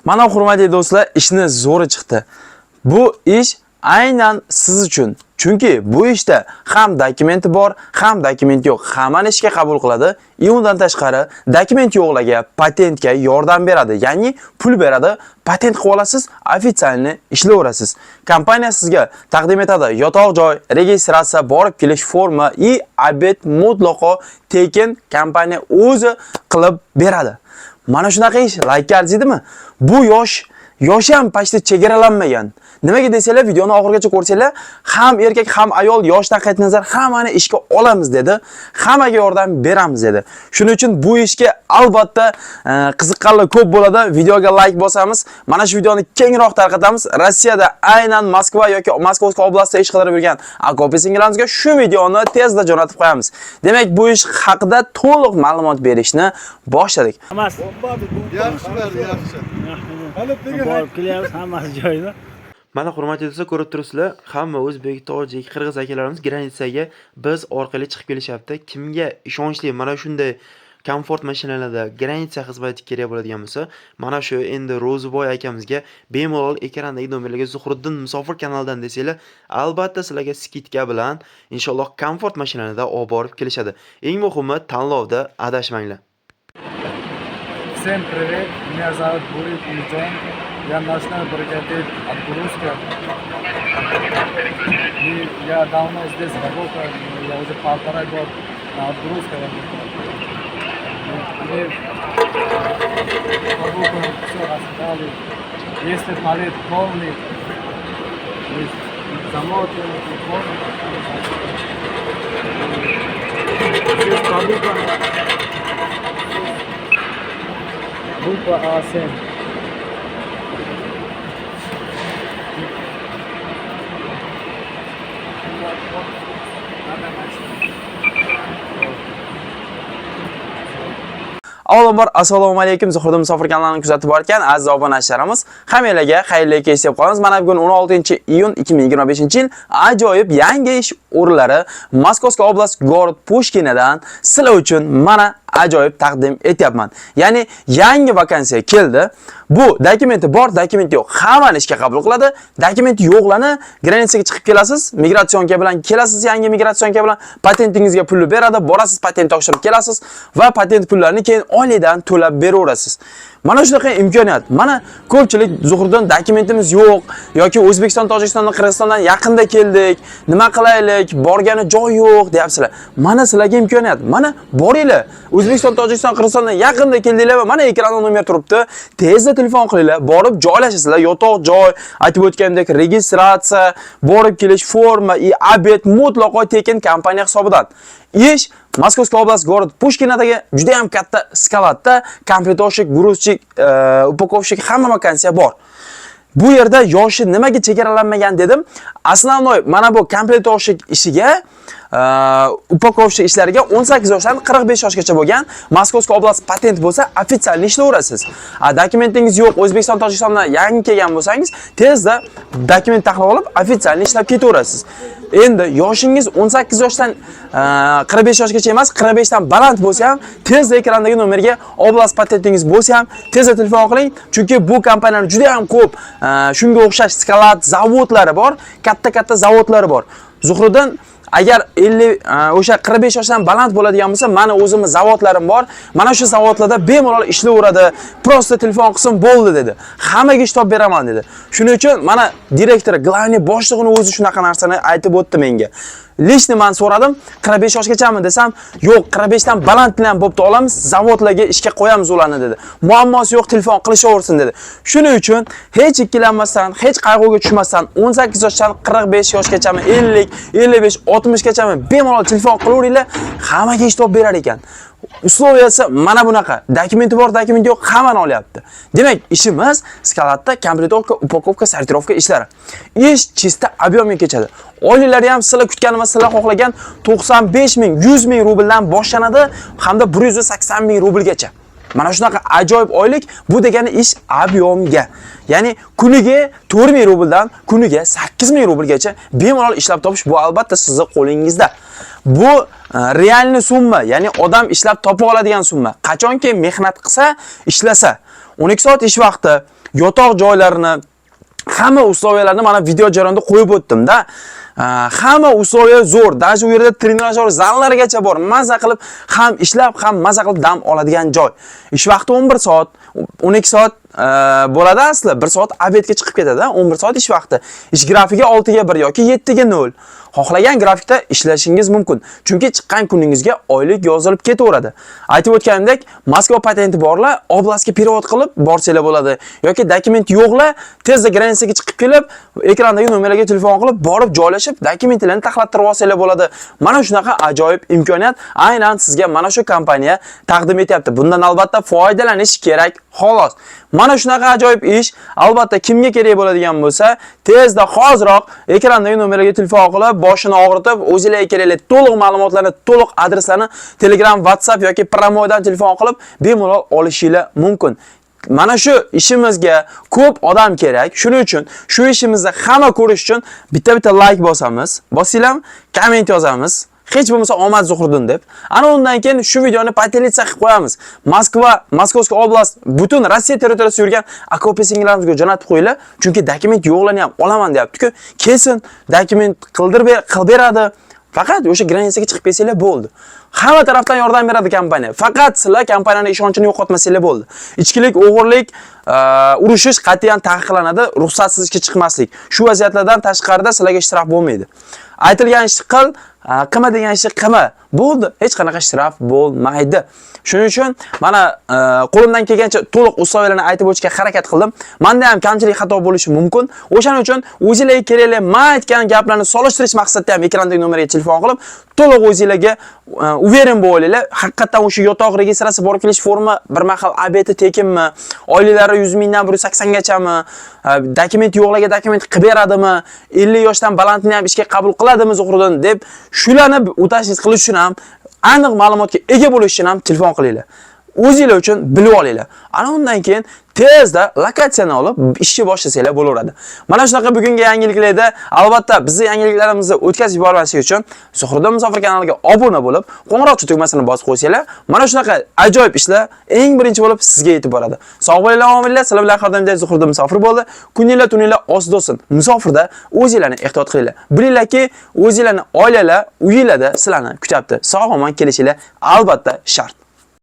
Mana hurmatli do'stlar, ishni zo'ri chiqdi. Bu ish aynan siz uchun. Chunki bu ishda ham dokumenti bor, ham dokument yo'q. Hammani ishga qabul qiladi. Undan tashqari, dokument yo'qlarga patentga yordam beradi. Ya'ni pul beradi. Patent qilib olasiz, ofitsialni ishlayverasiz. Kompaniya sizga taqdim etadi yotoq joy, registratsiya, borib kelish forma va abet mutlaqo tekin kompaniya o'zi qilib beradi. Mana shunaqa ish like arziydimi? Bu yoshi ham pashta chegaralanmagan. Nimaga desanglar, videoni oxirigacha ko'rsanglar, ham erkak ham ayol yoshdan qat'iy nazar hammani ishga olamiz dedi. Hammaga yordam beramiz dedi. Shuning uchun bu ishga albatta qiziqqanlar ko'p bo'ladi. Videoga like bosamiz. Mana shu videoni kengroq tarqatamiz. Rossiyada aynan Moskva yoki Moskovskiy oblastida ish qidirib yurgan aka-opa-singillarimizga shu videoni tezda jo'natib qo'yamiz. Demak, bu ish haqida to'liq ma'lumot berishni boshladik. Yaxshi. Borib kelyapmiz hammasi joyida. Mana hurmatli do'stlar, ko'rib turibsizlar, hamma o'zbek, tojik, qirg'iz akalarimiz granitsaga biz orqali chiqib kelishyapti. Kimga ishonchli mana shunday komfort mashinalarda granitsa xizmati kerak bo'ladigan bo'lsa, mana shu endi Ro'ziboy akamizga bemalol ekrandagi nomerlarga Zuhriddin Musofir kanalidan desanglar, albatta sizlarga skidka bilan inshaalloh komfort mashinalarda olib borib kelishadi. Eng muhimi, tanlovda adashmanglar. Всем привет, меня зовут Бурик Ильджон, я ночной бригадир отгрузка. И я давно здесь работаю, я уже 1,5 года на отгрузке работаю. Мне все рассказали, если палет полный, замотанный, полный, здесь продукты. Группа А7. Avvalambor assalomu alaykum, Zuhriddin Musofir kanalini kuzatib borgan aziz obunachilarimiz, hammalarga xayrli kech deb qolamiz. Mana bugun 16-iyun 2025-yil ajoyib yangi ish o'rinlari Moskovskiy oblast город Pushkinadan sizlar uchun mana ajoyib taqdim etyapman. Ya'ni yangi vakansiya keldi. Bu dokumenti bor, dokumenti yo'q. Hammani ishga qabul qiladi. Dokumenti yo'qlarni granitsaga chiqib kelasiz, migratsionka bilan kelasiz, yangi migratsionka bilan patentingizga pulni beradi, borasiz, patent topshirib kelasiz va patent pullarini keyin oylikdan to'lab beraverasiz. Mana shunaqa imkoniyat. Mana ko'pchilik Zuhriddin dokumentimiz yo'q yoki O'zbekiston, Tojikistondan, Qirg'izistondan yaqinda keldik, nima qilaylik, borgani joy yo'q deyapsizlar. Mana sizlarga imkoniyat. Mana boringlar. O'zbekiston, Tojikiston, Qirg'izistondan yaqinda keldinglar va mana ekranda nomer turibdi. Tezda telefon qilinglar, borib joylashasizlar. Yotoq joy, aytib o'tgandek registratsiya, borib kelish forma va abet mutlaqo tekin kompaniya hisobidan. Ish Moskovskiy oblast город Pushkinadagi juda ham katta skaladda kompletoshik, gruzchik, upakovщик hamma vakansiya bor. Bu yerda yoshi nimaga chegaralanmagan dedim. Asnovoy mana bu kompletoshik ishiga upakovщик ishlariga 18 yoshdan 45 yoshgacha bo'lgan Moskovskiy oblast patent bo'lsa, ofitsialni ishlayverasiz. Dokumentingiz yo'q, O'zbekiston, Tojikistondan yangi kelgan bo'lsangiz, tezda dokument taxlab olib, ofitsialni ishlab ketaverasiz. Endi yoshingiz 18 yoshdan 45 yoshgacha emas, 45 dan baland bo'lsa ham, tezda ekrandagi nomerga oblast patentingiz bo'lsa ham, tezda telefon qiling, chunki bu kompaniyaning juda ham ko'p shunga o'xshash skalad zavodlari bor, katta zavodlari bor. Zuhriddin agar o'sha 45 yoshdan baland bo'ladigan bo'lsa, mana o'zimiz zavodlarim bor. Mana shu zavodlarda bemalol ishlayveradi. Prosta telefon qilsin bo'ldi dedi. Hammaga ish topib beraman dedi. Shuning uchun mana direktor, glavniy boshlig'ini o'zi shunaqa narsani aytib o'tdi menga. Lishni men so'radim, 45 yoshgachami desam, yo'q, 45 dan baland bilan bo'pti, olamiz, zavodlarga ishga qo'yamiz ularni dedi. Muammosi yo'q, telefon qilishaversin dedi. Shuning uchun hech ikkilanmasdan, hech qayg'uga tushmasdan 18 yoshdan 45 yoshgachami, 50, 55, 60 gachami bemalol telefon qilaveringlar, hammaga ish topib berar ekan. Usloviyasi mana bunaqa. Dokumenti bor, dokumenti yo'q, hammani olyapti. Demak, ishimiz skaladda kompletovka, upakovka, sortirovka ishlari. Ish chista объемga kechadi. Oyliklari ham sizlar kutganimiz, sizlar xohlagan 95 ming, 100 ming rubldan boshlanadi hamda 180 ming rublgacha. Mana shunaqa ajoyib oylik, bu degani ish объемga. Ya'ni kuniga 4 ming rubldan kuniga 8 ming rublgacha bemalol ishlab topish bu albatta sizning qo'lingizda. Bu realni summa, ya'ni odam ishlab topa oladigan summa. Qachonki mehnat qilsa, ishlasa, 12 soat ish vaqti, yotoq joylarini, hamma uslovlarni mana video jarayonida qo'yib o'tdim-da. Hamma uslovlar zo'r. Даже u yerda trenajyor zallarigacha bor. Maza qilib ham ishlab, ham maza qilib dam oladigan joy. Ish vaqti 11 soat, 12 soat bo'ladi asli. 1 soat obedga chiqib ketadi, 11 soat ish vaqti. Ish grafigi 6 ga 1 yoki 7 ga 0. Xohlagan grafikda ishlashingiz mumkin. Chunki chiqqan kuningizga oylik yozilib ketaveradi. Aytib o'tganimdek, Moskva patenti borlar, oblastga perevod qilib borsanglar bo'ladi. Yoki dokument yo'qlar, tezda gransiyaga chiqib kelib, ekrandagi nomerlarga telefon qilib, borib joylashib, dokumentlarni taxlattirib olsanglar bo'ladi. Mana shunaqa ajoyib imkoniyat aynan sizga mana shu kompaniya taqdim etyapti. Bundan albatta foydalanish kerak, xolos. Mana shunaqa ajoyib ish albatta kimga kerak bo'ladigan bo'lsa, tezda hoziroq ekrandagi nomerlarga telefon qilib, boshini og'ritib, o'zingizga kerakli to'liq ma'lumotlarni, to'liq adreslarni Telegram, WhatsApp yoki promodan telefon qilib bemalol olishingiz mumkin. Mana shu ishimizga ko'p odam kerak. Shuning uchun shu ishimizni hamma ko'rish uchun bitta like bosamiz, bosinglarmi, komment yozamiz. Hech bo'lmasa omad Zuhriddin deb. Ana undan keyin shu videoni podelitsa qilib qo'yamiz. Moskovskiy oblast, butun Rossiya territoriyasida yurgan aka-singlarimizga jo'natib qo'yinglar. Chunki dokument yo'qlarni ham olaman deyapti-ku. Kelsin, dokument qilib beradi. Faqat o'sha gransiyaga chiqib kelsanglar bo'ldi. Hamma tarafdan yordam beradi kompaniya. Faqat sizlar kompaniyaning ishonchini yo'qotmasanglar bo'ldi. Ichkilik, o'g'irlik, urushish qat'iyan taqiqlanadi, ruxsatsiz ishga chiqmaslik. Shu vaziyatlardan tashqarida sizlarga shtraf bo'lmaydi. Aytilgan ishni qil, qilma degan ishni qilma. Bo'ldi, hech qanaqa shtraf bo'lmaydi. Shuning uchun mana qo'limdan kelgancha to'liq uslovlarni aytib o'tishga harakat qildim. Menda ham kamchilik xato bo'lishi mumkin. O'shaning uchun o'zingizga kerakli men aytgan gaplarni solishtirish maqsadida ham ekrandagi nomerga telefon qilib, to'liq o'zingizga uveren bo'linglar. Haqiqatan o'sha yotoq registratsiya borib kelish forma bir mahal obeti tekinmi, oilalari 100 mingdan 180 gachami, dokument yo'qlarga dokument qilib beradimi, 50 yoshdan balandni ham ishga qabul qiladimi Zuhriddin deb shularni o'tashingiz qilish uchun ham aniq ma'lumotga ega bo'lish uchun ham telefon qilinglar. O'zingizlar uchun bilib olinglar. Ana undan keyin tezda lokatsiyani olib ishni boshlashinglar bo'laveradi. Mana shunaqa bugungi yangiliklarda albatta bizning yangiliklarimizni o'tkazib yubormaslik uchun Zuhriddin Musofir kanaliga obuna bo'lib, qo'ng'iroqcha tugmasini bosib qo'ysanglar, mana shunaqa ajoyib ishlar eng birinchi bo'lib sizga yetib boradi. Sog' bo'linglar, omonlar, sizlar bilan xodimda Zuhriddin Musofir bo'ldi. Kuninglar, tuninglar oson bo'lsin. Musofirda o'zingizlarni ehtiyot qilinglar. Bilinglarki, o'zingizlarning oilalar, uyinglarda sizlarni kutyapti. Sog' omon kelishinglar albatta shart.